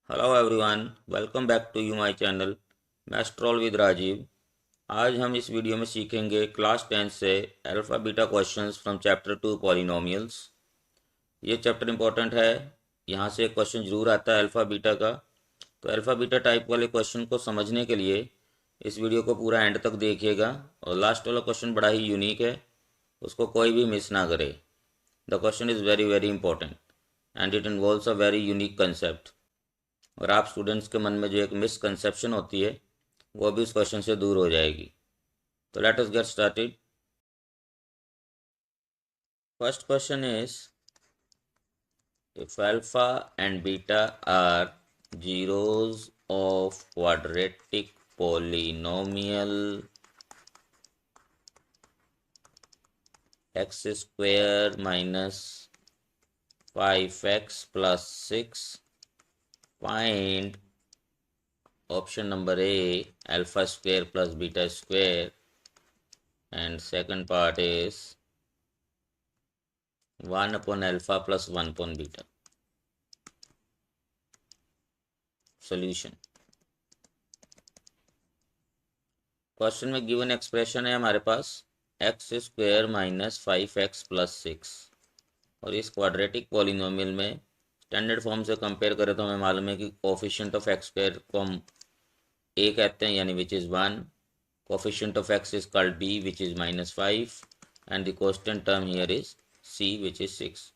Hello everyone, welcome back to my channel मैस्ट्रोल with Rajeev. आज हम इस वीडियो में सीखेंगे क्लास 10 से alpha beta questions from chapter 2 polynomials. ये चैप्टर इंपॉर्टेंट है। यहाँ से एक क्वेश्चन ज़रूर आता है अल्फ़ा बीटा का। तो अल्फ़ा बीटा टाइप वाले क्वेश्चन को समझने के लिए इस वीडियो को पूरा एंड तक देखिएगा। और लास्ट वाला क्वेश्चन बड़ा ही यूनिक है, उसको कोई भी मिस ना करे। The question is very very important and it involves a very unique concept. और आप स्टूडेंट्स के मन में जो एक मिसकंसेप्शन होती है वो भी इस क्वेश्चन से दूर हो जाएगी। तो let us get started. First question is, if alpha and beta are zeros of quadratic polynomial x square minus 5x plus 6, find option number A alpha square plus beta square, and second part is 1 upon alpha plus 1 upon beta. Solution. Question में given expression है हमारे पास X square minus 5x plus 6, और इस quadratic polynomial में standard form से compare करें तो हमें मालूम है कि कोफिशिएंट ऑफ एक्स स्क्वायर को हम a कहते हैं, यानी which is 1। Coefficient of x is called b which is -5, and the constant term here is c which is 6।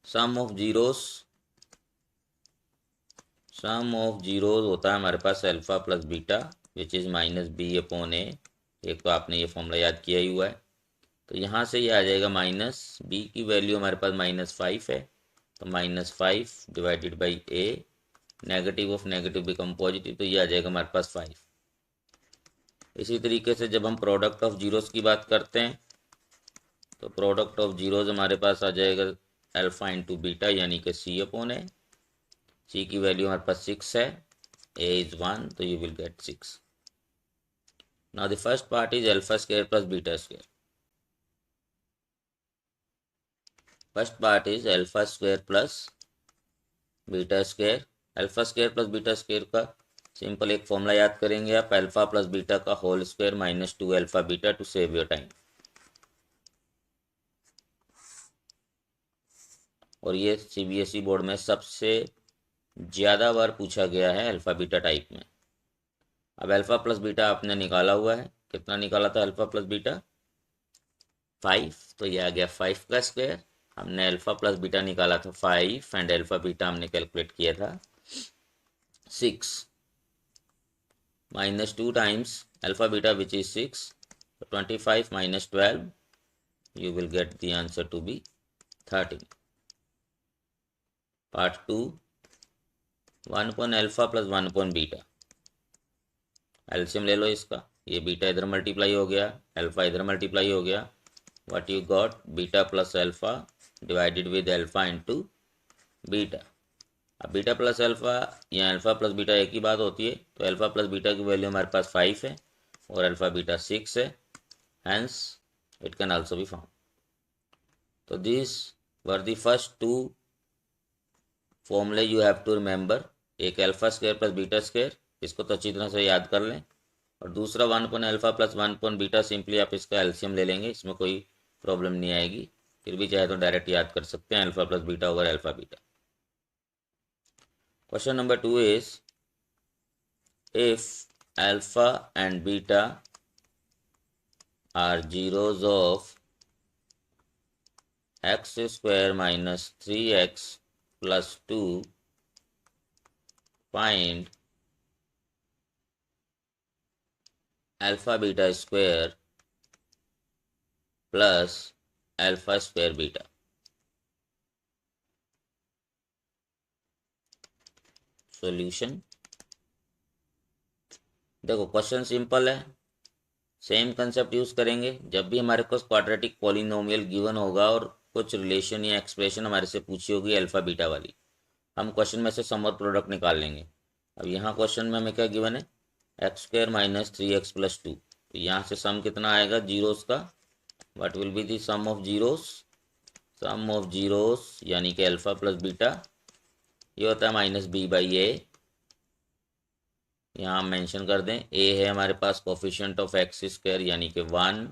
Sum of zeros होता है हमारे पास alpha plus beta which is -b/a। एक तो आपने ये फॉर्मूला याद किया ही हुआ है। तो यहाँ से ये आ जाएगा माइनस b की वैल्यू हमारे पास -5 है, तो -5 divided by a। Negative of negative become positive, तो ये आ जाएगा हमारे पास 5। इसी तरीके से जब हम प्रोडक्ट ऑफ जीरोस की बात करते हैं तो प्रोडक्ट ऑफ जीरोस हमारे पास आ जाएगा अल्फा इंटू बीटा यानी कि c/a। c की वैल्यू हमारे पास 6 है, a इज 1, तो you will get 6। Now the first part is alpha square plus beta square. First part is alpha square plus beta square. Alpha square plus beta square का simple एक formula याद करेंगे आप, alpha plus beta का whole square minus 2 alpha beta, to save your time. और ये CBSE board में सबसे ज़्यादा बार पूछा गया है अल्फा बीटा टाइप में। अब अल्फा प्लस बीटा आपने निकाला हुआ है, कितना निकाला था अल्फा प्लस बीटा? 5, तो ये आ गया 5 का स्क्वायर। हमने अल्फा प्लस बीटा निकाला था 5, एंड अल्फा बीटा हमने कैलकुलेट किया था 6। -2 times alpha beta which is 6, 25 minus 12, you will get the answer to be 13. Part 2, 1 upon alpha plus 1 upon beta। एल्सियम ले लो इसका, ये बीटा इधर मल्टीप्लाई हो गया, अल्फा इधर मल्टीप्लाई हो गया। What you got? Beta plus alpha divided with alpha into beta. अब बीटा प्लस अल्फा या अल्फा प्लस बीटा एक ही बात होती है, तो अल्फा प्लस बीटा की वैल्यू हमारे पास 5 है और अल्फा बीटा 6 है, hence it can also be found. तो this were the first two फॉर्मूले यू हैव टू रिमेंबर। एक alpha square plus beta square, इसको तो अच्छी तरह से याद कर लें, और दूसरा 1 upon alpha plus 1 upon beta, simply आप इसका एलसीएम ले लेंगे, इसमें कोई प्रॉब्लम नहीं आएगी। फिर भी चाहे तो डायरेक्ट याद कर सकते हैं alpha plus beta over alpha beta. Question number 2 is, if alpha and beta are zeros of x square minus 3x plus 2, find alpha beta square plus alpha square beta. Solution. देखो question simple है, same concept use करेंगे। जब भी हमारे पास quadratic polynomial given होगा और कुछ relation या एक्सप्रेशन हमारे से पूछी होगी अल्फा बीटा वाली, हम क्वेश्चन में से सम और प्रोडक्ट निकाल लेंगे। अब यहाँ क्वेश्चन में हमें क्या गिवन है? X square minus 3x plus 2, तो यहाँ से सम कितना आएगा जीरोस का? What will be the sum of zeros? Sum of zeros यानी कि अल्फा प्लस बीटा, ये होता है माइनस बी बाई ए। यहाँ हम मेंशन कर दें, ए है हमारे पास कोफिशिएंट ऑफ एक्स स्क्वायर यानी कि 1,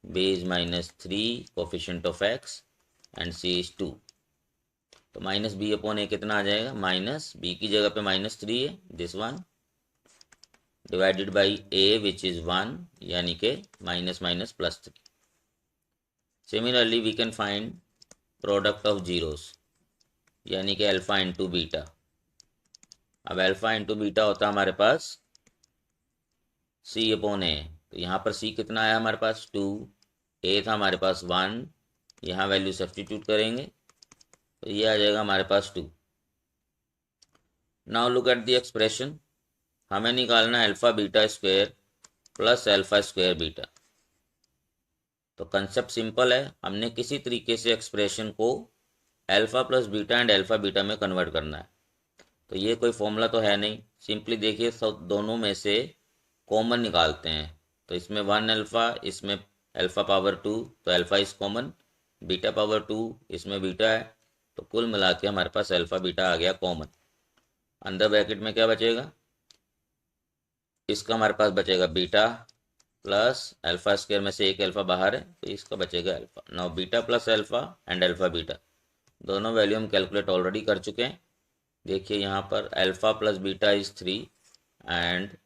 B is -3 coefficient of x and C is 2। तो माइनस बी अपॉन ए कितना आ जाएगा, माइनस बी की जगह पे -3 है, this one, divided by A which is 1 यानी कि minus minus +3। Similarly we can find product of zeros यानी कि अल्फा इंटू बीटा। अब अल्फा इंटू बीटा होता है हमारे पास सी अपॉन ए। तो यहाँ पर सी कितना आया हमारे पास 2, ए था हमारे पास 1, यहाँ वैल्यू सब्स्टिट्यूट करेंगे तो ये आ जाएगा हमारे पास 2। Now look at the expression, हमें निकालना है alpha beta square plus alpha square beta. तो कंसेप्ट सिंपल है, हमने किसी तरीके से एक्सप्रेशन को alpha plus beta and alpha beta में कन्वर्ट करना है। तो ये कोई फॉर्मूला तो है नहीं, सिंपली देखिए सब दोनों में से कॉमन निकालते हैं। तो इसमें 1 अल्फ़ा, इसमें अल्फ़ा पावर 2, तो alpha is common, beta power 2, इसमें बीटा है, तो कुल मिला के हमारे पास अल्फ़ा बीटा आ गया कॉमन। अंदर ब्रैकेट में क्या बचेगा, इसका हमारे पास बचेगा बीटा प्लस अल्फ़ा स्क्वायर में से एक अल्फ़ा बाहर है तो इसका बचेगा alpha. Now beta plus alpha and alpha beta दोनों वैल्यू हम कैलकुलेट ऑलरेडी कर चुके हैं। देखिए यहाँ पर alpha plus beta is 3 and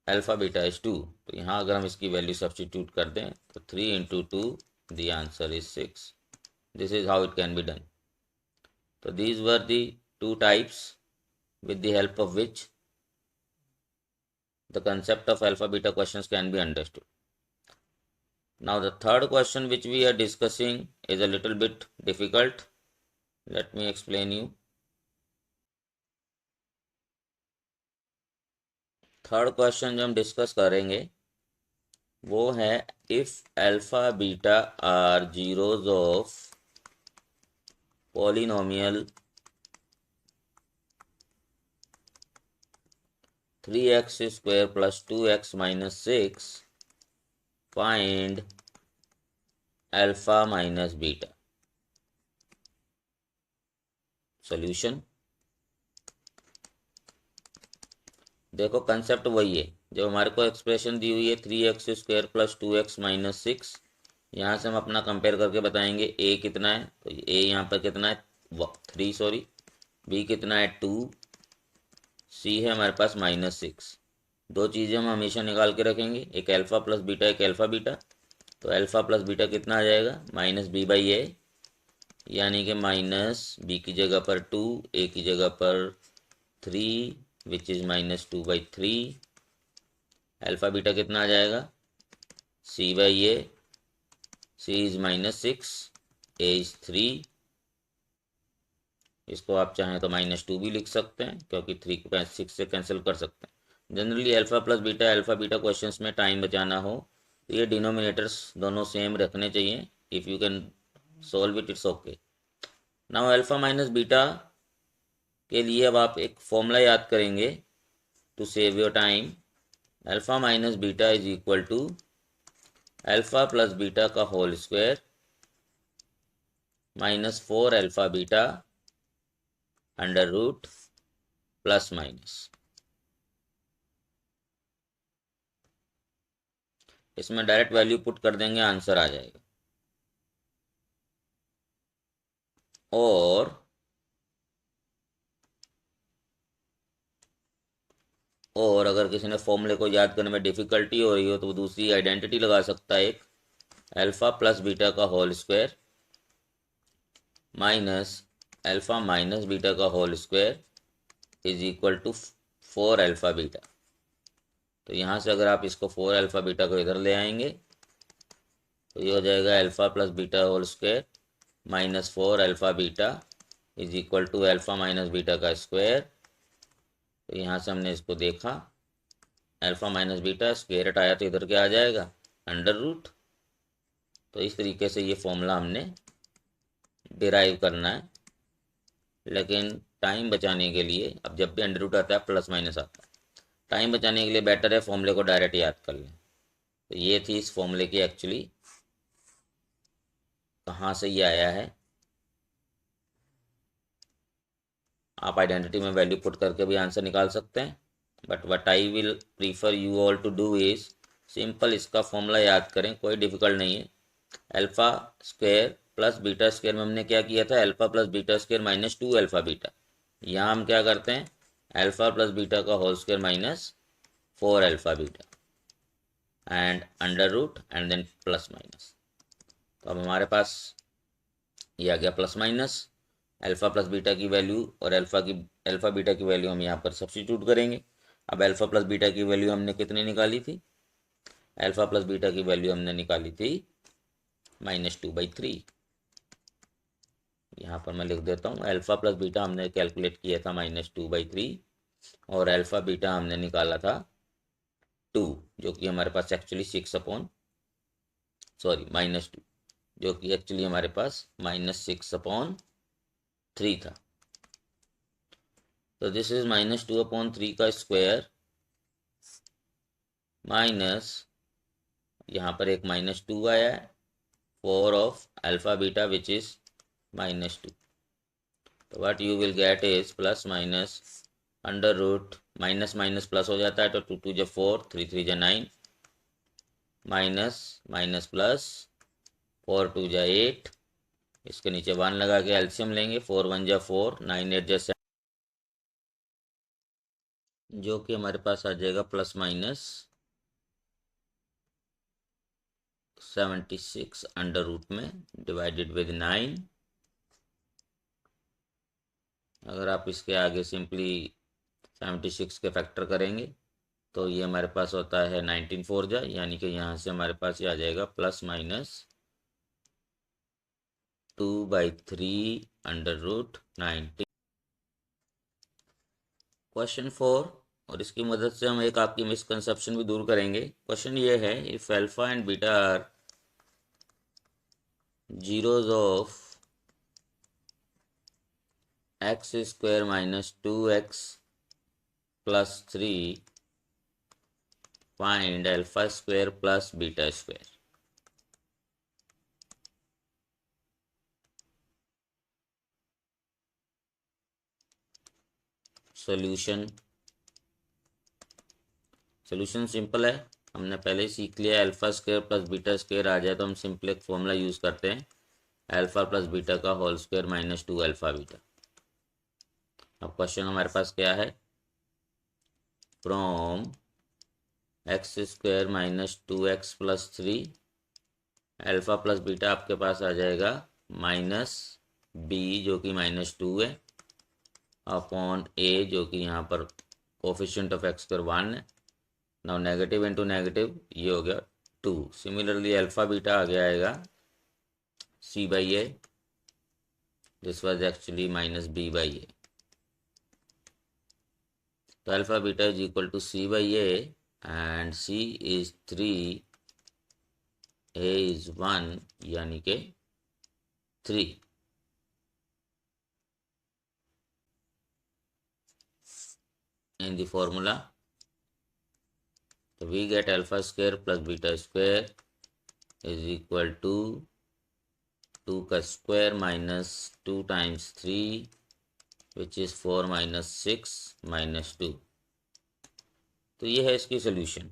alpha beta is 2। तो यहाँ अगर हम इसकी वैल्यू सब्स्टिट्यूट कर दें तो 3 into 2 the answer is 6। This is how it can be done. तो these were the 2 types with the help of which the concept of alpha beta questions can be understood. Now the third question which we are discussing is a little bit difficult. Let me explain you. Third question जो हम discuss करेंगे वो है if alpha beta are zeros of polynomial 3x square plus 2x minus 6, find alpha minus beta. Solution देखो concept वही है, जब हमारे को एक्सप्रेशन दी हुई है 3x square plus 2x minus 6, यहाँ से हम अपना कंपेयर करके बताएंगे a कितना है, तो a यहाँ पर कितना है 3 सॉरी, b कितना है 2, c है हमारे पास -6। दो चीज़ें हम हमेशा निकाल के रखेंगे, एक अल्फ़ा प्लस बीटा, एक अल्फ़ा बीटा। तो अल्फ़ा प्लस बीटा कितना आ जाएगा, माइनस बी बाई ए, यानी कि माइनस बी की जगह पर 2, ए की जगह पर 3 विच इज़ -2/3। अल्फ़ा बीटा कितना आ जाएगा, C by A, C is -6, A is 3। इसको आप चाहें तो -2 भी लिख सकते हैं क्योंकि 3 को 6 से कैंसिल कर सकते हैं। Generally alpha plus beta alpha beta questions में टाइम बचाना हो तो ये डिनोमिनेटर्स दोनों सेम रखने चाहिए। If you can solve it it's okay. Now alpha minus beta के लिए अब आप एक फॉर्मूला याद करेंगे to save your time. Alpha minus beta is equal to alpha plus beta का whole square -4 alpha beta under root plus minus. इसमें direct value put कर देंगे, आंसर आ जाएगा। और अगर किसी ने फॉर्मूले को याद करने में डिफ़िकल्टी हो रही हो तो वो दूसरी आइडेंटिटी लगा सकता है, एक अल्फ़ा प्लस बीटा का whole square minus alpha minus beta का whole square is equal to 4 alpha beta. तो यहाँ से अगर आप इसको 4 अल्फ़ा बीटा को इधर ले आएंगे तो ये हो जाएगा alpha plus beta whole square -4 alpha beta is equal to alpha minus beta का स्क्वायर। तो यहाँ से हमने इसको देखा, alpha minus beta square root आया तो इधर क्या आ जाएगा, अंडर रूट। तो इस तरीके से ये फॉर्मूला हमने डिराइव करना है, लेकिन टाइम बचाने के लिए अब जब भी अंडर रूट आता है प्लस माइनस आता है, टाइम बचाने के लिए बेटर है फॉर्मूले को डायरेक्ट याद कर लें। तो ये थी इस फॉर्मूले की एक्चुअली कहाँ से ये आया है, आप आइडेंटिटी में वैल्यू पुट करके भी आंसर निकाल सकते हैं, but what I will prefer you all to do is simple इसका फॉर्मूला याद करें, कोई डिफ़िकल्ट नहीं है। Alpha square plus beta square में हमने क्या किया था, alpha plus beta square minus 2 alpha beta. यहाँ हम क्या करते हैं, अल्फ़ा प्लस बीटा का whole square minus 4 alpha beta and under root and then plus minus. तो अब हमारे पास ये आ गया plus minus, alpha plus beta की वैल्यू और अल्फ़ा बीटा की वैल्यू हम यहाँ पर सब्स्टिट्यूट करेंगे। अब अल्फ़ा प्लस बीटा की वैल्यू हमने कितनी निकाली थी, अल्फ़ा प्लस बीटा की वैल्यू हमने निकाली थी -2/3। यहाँ पर मैं लिख देता हूँ, अल्फ़ा प्लस बीटा हमने कैलकुलेट किया था -2/3 और अल्फ़ा बीटा हमने निकाला था 2, जो कि हमारे पास एक्चुअली -2, जो कि एक्चुअली हमारे पास -6/3 था। तो दिस इज -2/3 का स्क्वायर माइनस, यहाँ पर एक -2 आया है, 4 of alpha beta which is -2। तो what you will get is plus minus under root, minus minus plus हो जाता है तो 2 2 जा 4, 3 3 जा 9, माइनस माइनस प्लस 4 2 जा 8, इसके नीचे 1 लगा के एल्शियम लेंगे, 4 1 जा 4, 9 8 जा 7, जो कि हमारे पास आ जाएगा प्लस माइनस 76 अंडर रूट में डिवाइडेड विद 9। अगर आप इसके आगे सिंपली 76 के फैक्टर करेंगे तो ये हमारे पास होता है 19 4 जा, यानी कि यहाँ से हमारे पास ये आ जाएगा plus minus 2/3 under root 90। Question 4, और इसकी मदद से हम एक आपकी मिसकंसेप्शन भी दूर करेंगे। क्वेश्चन ये है, if alpha and beta are zeros of x square minus 2x plus 3, find alpha square plus beta square. Solution simple है, हमने पहले ही सीख लिया, alpha square plus beta square आ जाए तो हम सिंपल एक फॉर्मूला यूज़ करते हैं, अल्फा प्लस बीटा का whole square minus 2 alpha beta. अब क्वेश्चन हमारे पास क्या है, from X square minus 2x plus 3, alpha plus beta आपके पास आ जाएगा -b जो कि -2 है, अपॉन a जो कि यहाँ पर कोफिशिएंट ऑफ एक्स स्क्वायर 1 है। नाउ नेगेटिव इंटू नेगेटिव, ये हो गया 2। सिमिलरली अल्फा बीटा आगे आएगा c/a, this was actually -b/a। तो alpha beta is equal to c/a and c is 3, a is 1, यानी कि 3। in the formula, so we get alpha square plus beta square is equal to 2 का square minus 2 times 3 which is 4 minus 6 minus 2। तो ये है इसकी solution.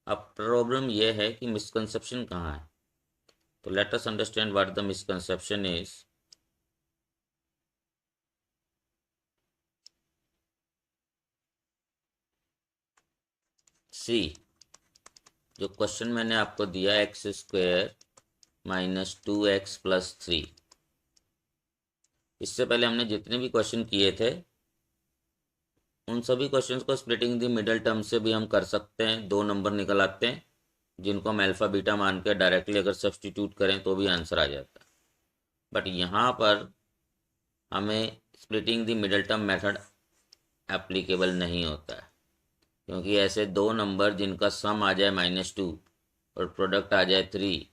अब problem ये है कि मिसकंसेप्शन कहाँ है, तो let us understand what the misconception is. See, जो क्वेश्चन मैंने आपको दिया x square minus 2x plus 3, इससे पहले हमने जितने भी क्वेश्चन किए थे उन सभी क्वेश्चंस को स्प्लिटिंग द मिडल टर्म से भी हम कर सकते हैं, 2 नंबर निकल आते हैं जिनको हम अल्फ़ा बीटा मान के डायरेक्टली अगर सब्स्टिट्यूट करें तो भी आंसर आ जाता है। बट यहाँ पर हमें splitting the middle term method applicable नहीं होता है, क्योंकि ऐसे 2 नंबर जिनका सम आ जाए -2 और प्रोडक्ट आ जाए 3,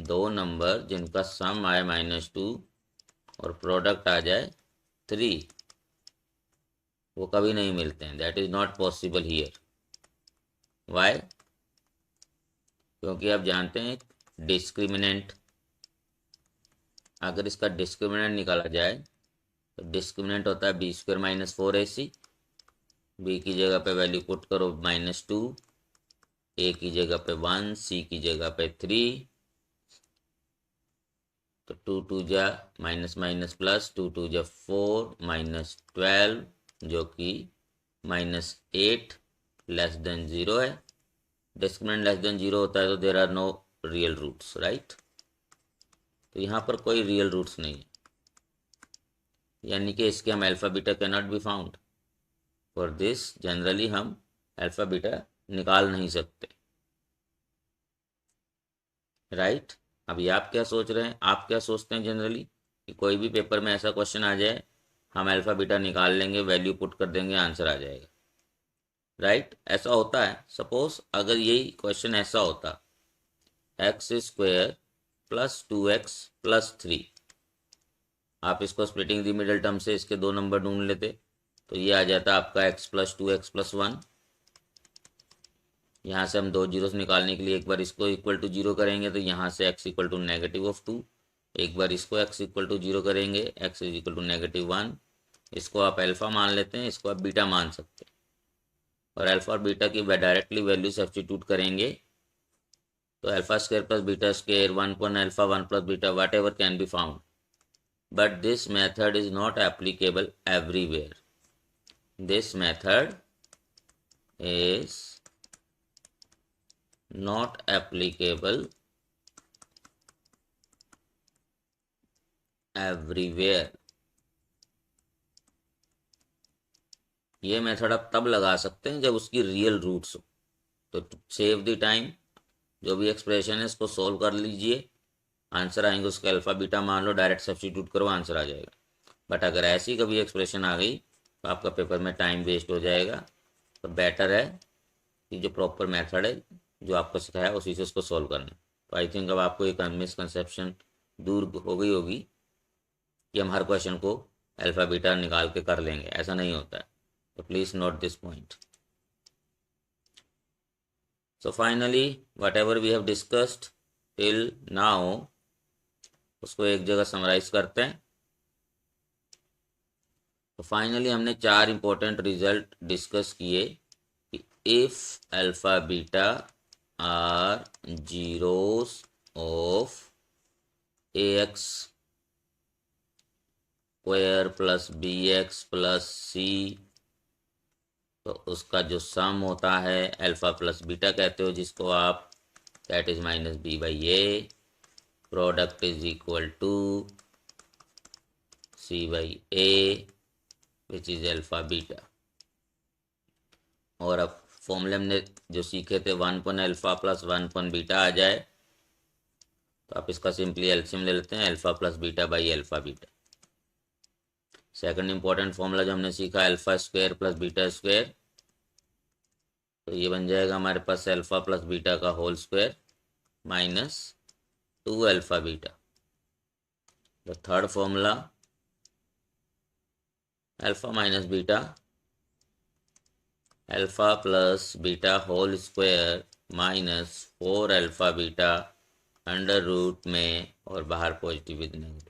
2 नंबर जिनका सम आए -2 और प्रोडक्ट आ जाए 3, वो कभी नहीं मिलते हैं। That is not possible here. Why? क्योंकि आप जानते हैं डिस्क्रिमिनेंट, अगर इसका डिस्क्रिमिनेंट निकाला जाए तो डिस्क्रिमिनेंट होता है B square minus 4ac। B की जगह पे वैल्यू पुट करो -2, ए की जगह पे 1, सी की जगह पे 3, तो 2 2 जा माइनस माइनस प्लस, 2 2 जा 4 -12 जो कि -8 लेस देन 0 है। डिस्क्रिमिनेंट लेस देन 0 होता है तो there are no real roots, right. तो यहाँ पर कोई रियल रूट्स नहीं है, यानी कि इसके हम alpha beta can not be found. For this generally हम अल्फा बीटा निकाल नहीं सकते, राइट। अभी आप क्या सोच रहे हैं, आप क्या सोचते हैं जनरली कि कोई भी पेपर में ऐसा क्वेश्चन आ जाए, हम अल्फा बीटा निकाल लेंगे, वैल्यू पुट कर देंगे, आंसर आ जाएगा, राइट। ऐसा होता है। सपोज अगर यही क्वेश्चन ऐसा होता, x square plus 2x plus 3, आप इसको स्प्लिटिंग द मिडल टर्म से इसके 2 नंबर ढूंढ लेते, तो ये आ जाता आपका x प्लस 2x प्लस 1। यहाँ से हम 2 जीरोस निकालने के लिए एक बार इसको इक्वल टू 0 करेंगे, तो यहाँ से x इक्वल टू -2। एक बार इसको x इक्वल टू 0 करेंगे, x इज इक्वल टू -1। इसको आप अल्फा मान लेते हैं, इसको आप बीटा मान सकते हैं, और अल्फा और बीटा की डायरेक्टली वैल्यू सब्स्टिट्यूट करेंगे, तो alpha square plus beta square 1 upon alpha 1 plus beta what ever can be found. But this method is not applicable everywhere. This method is not applicable everywhere। ये method आप तब लगा सकते हैं जब उसकी रियल रूट्स हो। तो सेव द टाइम, जो भी एक्सप्रेशन है इसको सोल्व कर लीजिए, आंसर आएंगे, उसका अल्फा बीटा मान लो, डायरेक्ट सब्स्टिट्यूट करो, आंसर आ जाएगा। बट अगर ऐसी कभी एक्सप्रेशन आ गई तो आपका पेपर में टाइम वेस्ट हो जाएगा। तो बेटर है कि जो प्रॉपर मेथड है जो आपको सिखाया उसी से उसको सॉल्व करना। तो आई थिंक अब आपको एक मिसकंसेप्शन दूर हो गई होगी कि हम हर क्वेश्चन को अल्फा बीटा निकाल के कर लेंगे, ऐसा नहीं होता है। तो please note this point. So finally whatever we have discussed till now, उसको एक जगह समराइज करते हैं। तो फाइनली हमने 4 इंपॉर्टेंट रिजल्ट डिस्कस किए कि if alpha beta are zeros of ax square plus bx plus c, तो उसका जो सम होता है अल्फा प्लस बीटा कहते हो जिसको आप, that is -b/a, product is equal to c/a which is alpha beta. और अब फॉर्मूले हमने जो सीखे थे 1 upon alpha plus 1 upon beta आ जाए, तो आप इसका सिंपली एलसीएम ले लेते हैं, alpha plus beta by alpha beta. Second important formula जो हमने सीखा, alpha square plus beta square, तो ये बन जाएगा हमारे पास अल्फा प्लस बीटा का whole square minus 2 alpha beta. The third formula, alpha minus beta, alpha plus beta whole square minus 4 alpha beta under root में और बाहर पॉजिटिव विद नेगेटिव।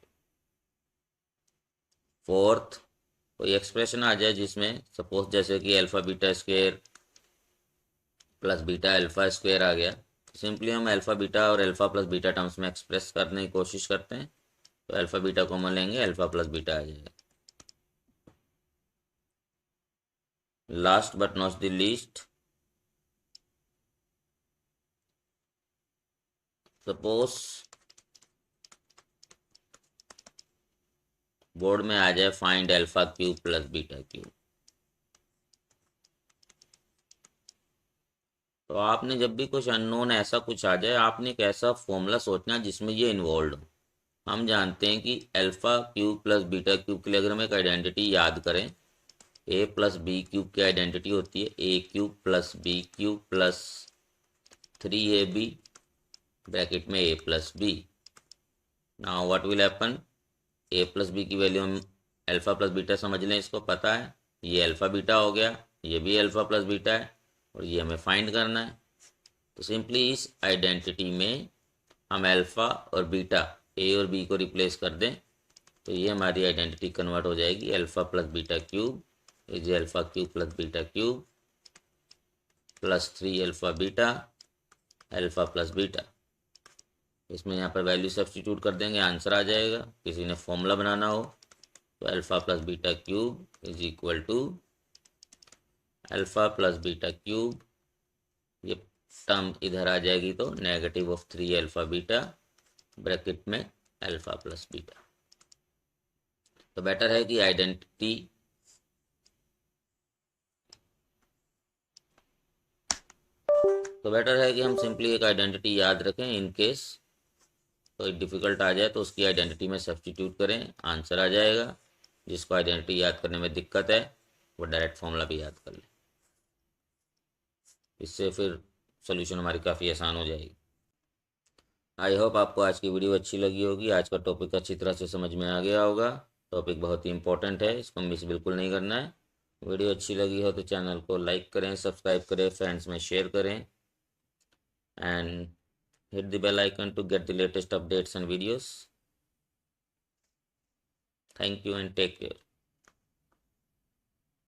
फोर्थ, कोई एक्सप्रेशन आ जाए जिसमें सपोज जैसे कि alpha beta square plus beta alpha square आ गया, तो सिंपली हम अल्फा बीटा और अल्फा प्लस बीटा टर्म्स में एक्सप्रेस करने की कोशिश करते हैं, तो अल्फा बीटा कॉमन लेंगे, अल्फा प्लस बीटा आ जाएगा। Last but not the least, suppose board में आ जाए find alpha cube plus beta cube, तो आपने जब भी कुछ अननोन ऐसा कुछ आ जाए, आपने एक ऐसा फॉर्मूला सोचना जिसमें ये इन्वॉल्व हो। हम जानते हैं कि alpha cube plus beta cube के लिए अगर हम एक आइडेंटिटी याद करें, ए प्लस बी क्यूब की आइडेंटिटी होती है A cube plus B cube plus 3ab bracket में a plus B. Now what will happen, a plus B की वैल्यू हम अल्फा प्लस बीटा समझ लें, इसको पता है ये अल्फा बीटा हो गया, ये भी अल्फा प्लस बीटा है, और ये हमें फाइंड करना है। तो सिंपली इस आइडेंटिटी में हम अल्फा और बीटा ए और बी को रिप्लेस कर दें, तो ये हमारी आइडेंटिटी कन्वर्ट हो जाएगी alpha plus beta cube is alpha cube plus beta cube plus 3 alpha beta alpha plus beta. इसमें यहाँ पर वैल्यू सब्स्टिट्यूट कर देंगे, आंसर आ जाएगा। किसी ने फॉर्मूला बनाना हो तो alpha plus beta cube is equal to alpha plus beta cube, ये टर्म इधर आ जाएगी तो negative of 3 alpha beta bracket में अल्फ़ा प्लस बीटा। तो बेटर है कि आइडेंटिटी हम सिंपली एक आइडेंटिटी याद रखें, इन केस कोई डिफ़िकल्ट आ जाए तो उसकी आइडेंटिटी में सब्स्टिट्यूट करें, आंसर आ जाएगा। जिसको आइडेंटिटी याद करने में दिक्कत है वो डायरेक्ट फॉर्मूला भी याद कर ले, इससे फिर सोल्यूशन हमारी काफ़ी आसान हो जाएगी। आई होप आपको आज की वीडियो अच्छी लगी होगी। आज का टॉपिक अच्छी तरह से समझ में आ गया होगा। टॉपिक बहुत ही इंपॉर्टेंट है, इसको मिस बिल्कुल नहीं करना है। वीडियो अच्छी लगी हो तो चैनल को लाइक करें, सब्सक्राइब करें, फ्रेंड्स में शेयर करें and hit the bell icon to get the latest updates and videos. Thank you and take care.